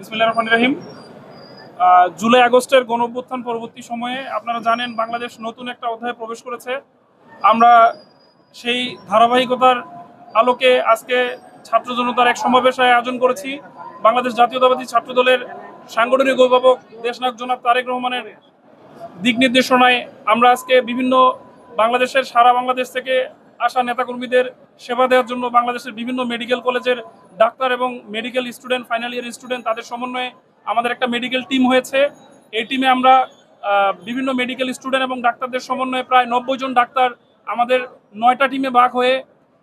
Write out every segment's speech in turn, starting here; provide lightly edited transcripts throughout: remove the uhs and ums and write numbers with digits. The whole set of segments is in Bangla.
বিসমিল্লাহির রহমানির রহিম। জুলাই আগস্টের গণঅভ্যুত্থান পরবর্তী সময়ে আপনারা জানেন বাংলাদেশ নতুন একটা অধ্যায়ে প্রবেশ করেছে। আমরা সেই ধারাবাহিকতার আলোকে আজকে ছাত্র জনতার এক সমাবেশের আয়োজন করেছি। বাংলাদেশ জাতীয়তাবাদী ছাত্র দলের সাংগঠনিক অভিভাবক দেশনায়ক জনাব তারেক রহমানের দিক নির্দেশনায় আমরা আজকে বিভিন্ন বাংলাদেশের সারা বাংলাদেশ থেকে আসা নেতাকর্মীদের সেবা দেওয়ার জন্য বাংলাদেশের বিভিন্ন মেডিকেল কলেজের ডাক্তার এবং medical student, final year student, তাদের সমন্বয়ে আমাদের একটা মেডিকেল টিম হয়েছে। এই টিমে আমরা বিভিন্ন মেডিকেল স্টুডেন্ট এবং ডাক্তারদের সমন্বয়ে প্রায় 90 জন ডাক্তার আমাদের 9টা টিমে ভাগ হয়ে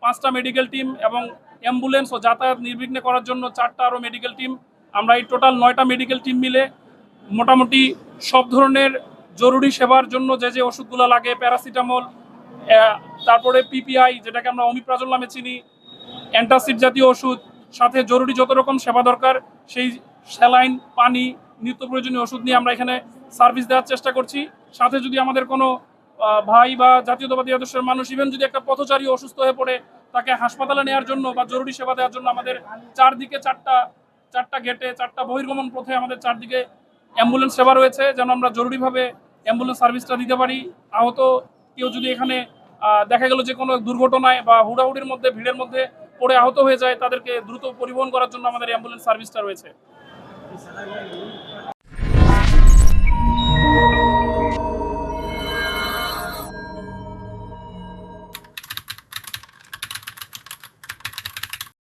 5টা মেডিকেল টিম এবং অ্যাম্বুলেন্স ও যাতায়াত নির্বিঘ্নে করার জন্য 4টা আরও মেডিকেল টিম, আমরা এই টোটাল 9টা মেডিকেল টিম মিলে মোটামুটি সব ধরনের জরুরি সেবার জন্য যে ওষুধগুলো লাগে, প্যারাসিটামল, তারপরে পিপিআই যেটাকে আমরা অমিপ্রাজল নামে চিনি, অ্যান্টাসিড জাতীয় ওষুধ, সাথে জরুরি যত রকম সেবা দরকার সেই স্যালাইন, পানি, নিত্য প্রয়োজনীয় ওষুধ নিয়ে আমরা এখানে সার্ভিস দেওয়ার চেষ্টা করছি। সাথে যদি আমাদের কোনো ভাই বা জাতীয়তাবাদী আদর্শের মানুষ ইভেন যদি একটা পথচারী অসুস্থ হয়ে পড়ে তাকে হাসপাতালে নেওয়ার জন্য বা জরুরি সেবা দেওয়ার জন্য আমাদের চারদিকে চারটা গেটে, 4টা বহির্গমন পথে আমাদের চারদিকে অ্যাম্বুলেন্স সেবা রয়েছে, যেন আমরা জরুরিভাবে অ্যাম্বুলেন্স সার্ভিসটা দিতে পারি। আহত কেউ যদি এখানে দেখা গেল যে কোনো দুর্ঘটনায় বা হুড়াহুড়ির মধ্যে, ভিড়ের মধ্যে পড়ে আহত হয়ে যায়, তাদেরকে দ্রুত পরিবহন করার জন্য আমাদের অ্যাম্বুলেন্স সার্ভিসটা রয়েছে।